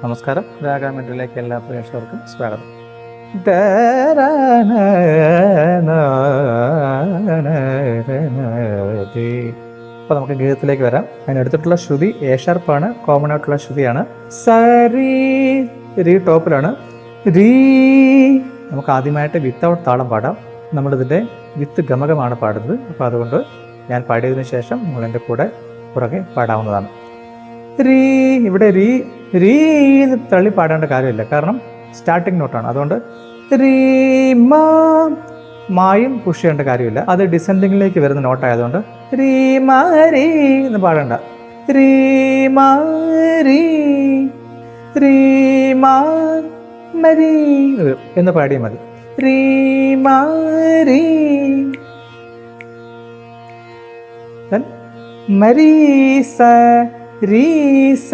നമസ്കാരം. രാഗാമെന്റിലേക്ക് എല്ലാ പ്രേക്ഷകർക്കും സ്വാഗതം. അപ്പോൾ നമുക്ക് ഗീതത്തിലേക്ക് വരാം. അതിനെടുത്തിട്ടുള്ള ശ്രുതി എ ഷാർപ്പാണ്, കോമൺ ആയിട്ടുള്ള ശ്രുതിയാണ്. സരി രീ ടോപ്പിലാണ്. രീ നമുക്ക് ആദ്യമായിട്ട് വിത്തൗട്ട് താളം പാടാം. നമ്മളിതിൻ്റെ വിത്ത് ഗമകമാണ് പാടുന്നത്. അപ്പോൾ അതുകൊണ്ട് ഞാൻ പാടിയതിനു ശേഷം നിങ്ങൾ എൻ്റെ കൂടെ പുറകെ പാടാവുന്നതാണ്. രീ ഇവിടെ രീ തള്ളി പാടേണ്ട കാര്യമില്ല, കാരണം സ്റ്റാർട്ടിങ് നോട്ടാണ്. അതുകൊണ്ട് രീ മായും പുഷ് ചെയ്യേണ്ട കാര്യമില്ല. അത് ഡിസെൻഡിങ്ങിലേക്ക് വരുന്ന നോട്ടായതുകൊണ്ട് രീ മാ രീ എന്ന് പാടേണ്ട. രീ മാ രീ രീ മാ മരീ എന്ന് പാടിയാൽ മതി. രീ മാ രീ മരീസ രീസ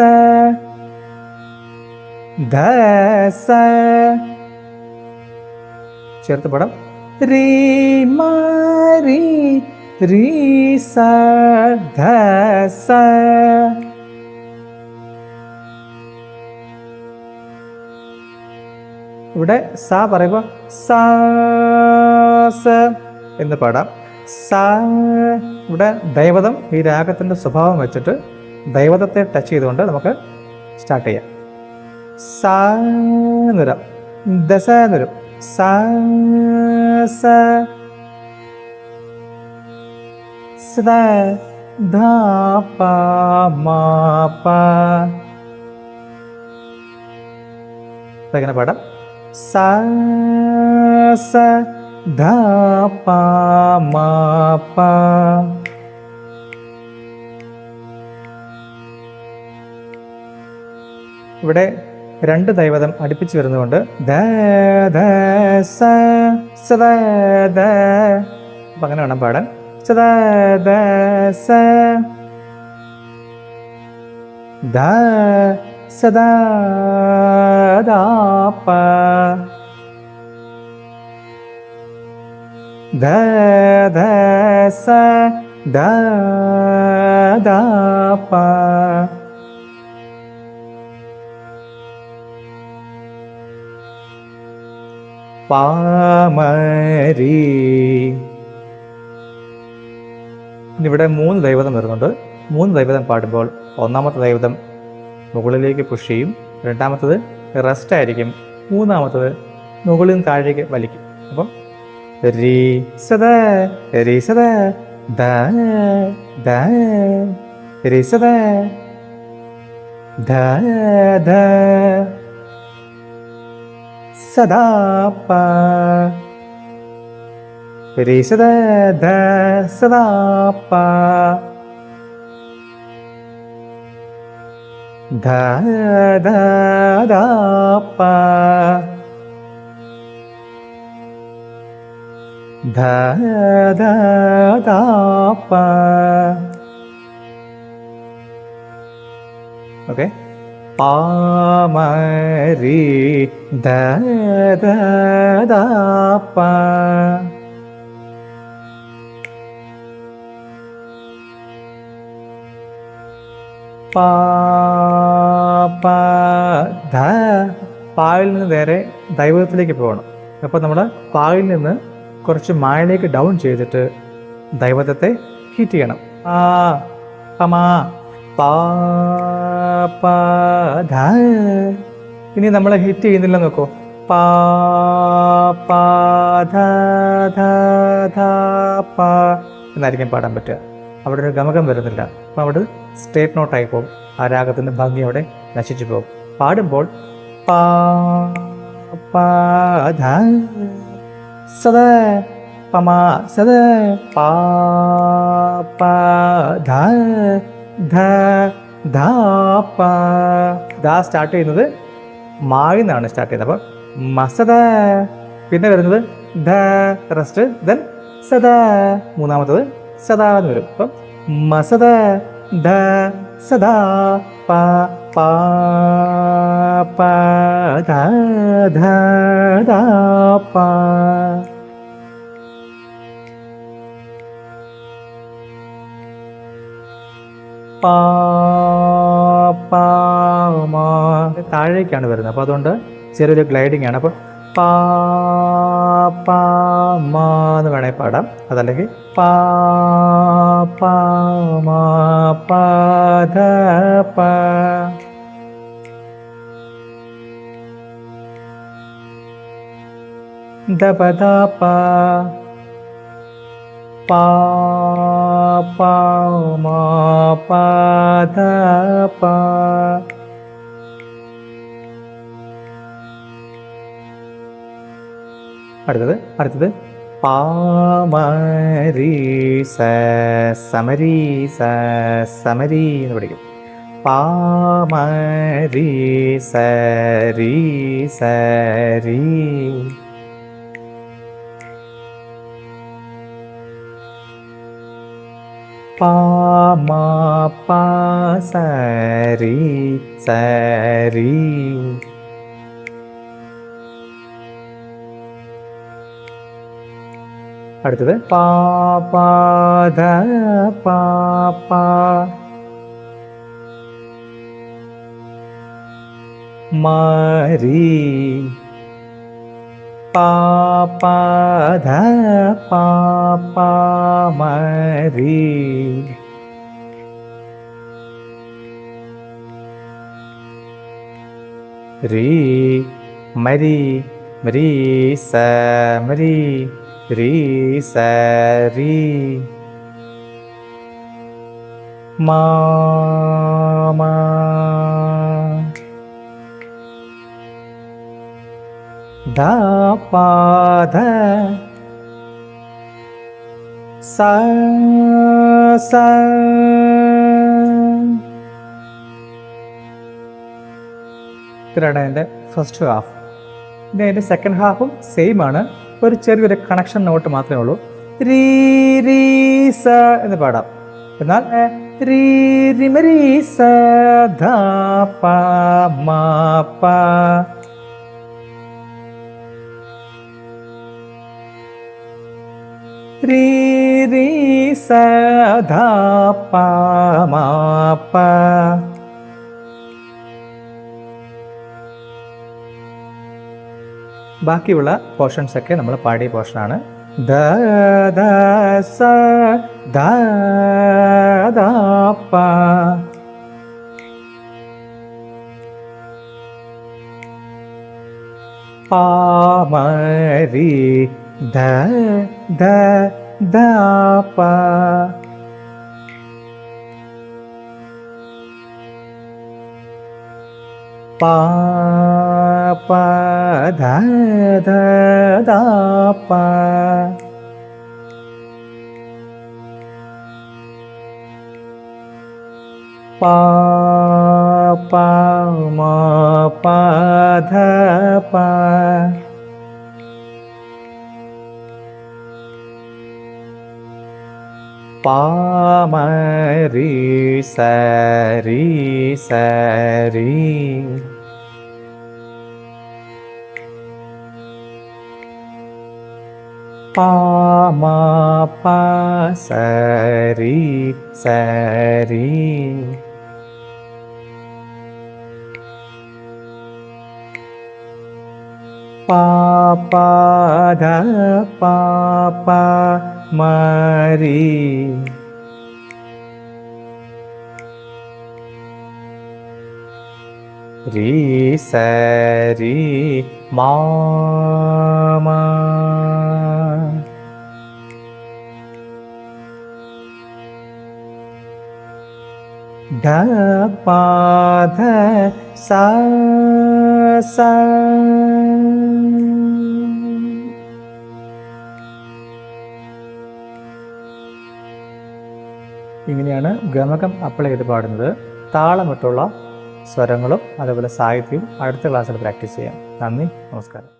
ധസ ചേർത്ത് പടം. രീ മരീ രീസ ധസ. ഇവിടെ സ പറയുമ്പോൾ സാസ എന്ന് പാടാം. സ ഇവിടെ ദൈവതം ഈ രാഗത്തിൻ്റെ സ്വഭാവം വെച്ചിട്ട് ദൈവതത്തെ ടച്ച് ചെയ്തുകൊണ്ട് നമുക്ക് സ്റ്റാർട്ട് ചെയ്യാം. സ എന്ന് വരാം, ദസ എന്ന് വരും. സ സ സദ ധ പ മ പ. എങ്ങനെ പാടാം? സ സ ധ പ മ പ. ഇവിടെ രണ്ട് ദൈവതം അടുപ്പിച്ച് വരുന്നതുകൊണ്ട് ധ ധ സ സദ ധ. അപ്പം അങ്ങനെ വേണം പാടാൻ. സദ ധ സ ധ സദാ ധ പ ധ ധ സ ധ ധ പ. പാമരി. ഇവിടെ 3 ദൈവതം വരുന്നുണ്ട്. 3 ദൈവതം പാടുമ്പോൾ ഒന്നാമത്തെ ദൈവതം മുകളിലേക്ക് പുഷ് ചെയ്യും, രണ്ടാമത്തത് റെസ്റ്റ് ആയിരിക്കും, മൂന്നാമത്തത് മുകളിൽ നിന്ന് താഴേക്ക് വലിക്കും. അപ്പം രീ സദ രീ സദ ധ ധ രീ സദ ധ ധ സദാ പ രീ സദ ധ സദാ പ ധ ധ ധ പ ധ ധ ധ പ. ഓക്കെ. പാമരി ധ ധ ധ പ. പാ പ ധ. പായിൽ നിന്ന് നേരെ ദൈവത്തിലേക്ക് പോകണം. അപ്പോൾ നമ്മൾ പായിൽ നിന്ന് കുറച്ച് മായിലേക്ക് ഡൗൺ ചെയ്തിട്ട് ദൈവത്തെ ഹിറ്റ് ചെയ്യണം. ആ പമാ പാ പ ധ. ഇനി നമ്മൾ ഹിറ്റ് ചെയ്യുന്നില്ല നോക്കൂ. പാ പ ധ ധ ധ പ എന്നായിരിക്കും പാടാൻ പറ്റുക. അവിടെ ഒരു ഗമകം വരുന്നില്ല. അപ്പം അവിടെ സ്റ്റേറ്റ് നോട്ടായി പോകും. ആ രാഗത്തിൻ്റെ ഭംഗി അവിടെ നശിച്ചു പോകും. പാടുമ്പോൾ പാ പ ധ സദ പമ സദ പാ പ ധ ധ ധ പ. ധ സ്റ്റാർട്ട് ചെയ്യുന്നത് മായിൽ നിന്നാണ് സ്റ്റാർട്ട് ചെയ്യുന്നത്. അപ്പം മസദ, പിന്നെ വരുന്നത് ധ റെസ്റ്റ്, ദെൻ സദ, മൂന്നാമത്തത് സദാ എന്ന് വരും. അപ്പം മസദ ധ സദാ പ പ പ ധ ധ ധ പ. പാ പാ മാ താഴേക്കാണ് വരുന്നത്. അപ്പോൾ അതുകൊണ്ട് ചെറിയൊരു ഗ്ലൈഡിങ് ആണ്. അപ്പോൾ പാ പാ മാ എന്ന് വേണമെങ്കിൽ പാടാം. അതല്ലെങ്കിൽ പാ പാ മാ പാ ധ പ. ധ പ ധ പ പാ പാ മാ പാ ധ പ. അടുത്തത് പാമരി സ സമരി സ സമരി എന്ന് പഠിക്കും. പാമരി സരി സരി. പാമ പാ സരി സരി. അടുത്തത് പാ പാ ധ പാ പാ. മരി പാ പാ ധ പാ പാ മരി. രി മരി മരി സ മരി രി സരി. മാ മാ ധ പാ ധ സ സ. ഇത്രയാണ് അതിൻ്റെ ഫസ്റ്റ് ഹാഫ്. ഇനി അതിൻ്റെ സെക്കൻഡ് ഹാഫും സെയിം ആണ്. ഒരു ചെറിയൊരു കണക്ഷൻ നോട്ട് മാത്രമേ ഉള്ളൂ. രീ രീ സ എന്ന് പാടാം. എന്നാൽ രീ രി മ രീ സ ധ പ മ പ. രീ രി സ ധ പ മ പ. ബാക്കിയുള്ള പോർഷൻസ് ഒക്കെ നമ്മൾ പാടിയ പോർഷനാണ്. ധ ധ സ ധ ധ പ. പാ മരി ധ ധ ധ പ. പാ പാ ധ ധ ധ പ. പാ പാ മാ പാ ധ പ. പാ മരി സരി സരി. പാ മാ പാ സരി സരി. പാ പാ ധ പാ പാ മരി. രി സരി മാ മാ. ധ പാ ധ സ സ. ഇങ്ങനെയാണ് ഗമകം അപ്ലൈ ചെയ്ത് പാടുന്നത്. താളമിട്ടുള്ള സ്വരങ്ങളും അതേപോലെ സാഹിത്യവും അടുത്ത ക്ലാസ്സിൽ പ്രാക്ടീസ് ചെയ്യാം. നന്ദി, നമസ്കാരം.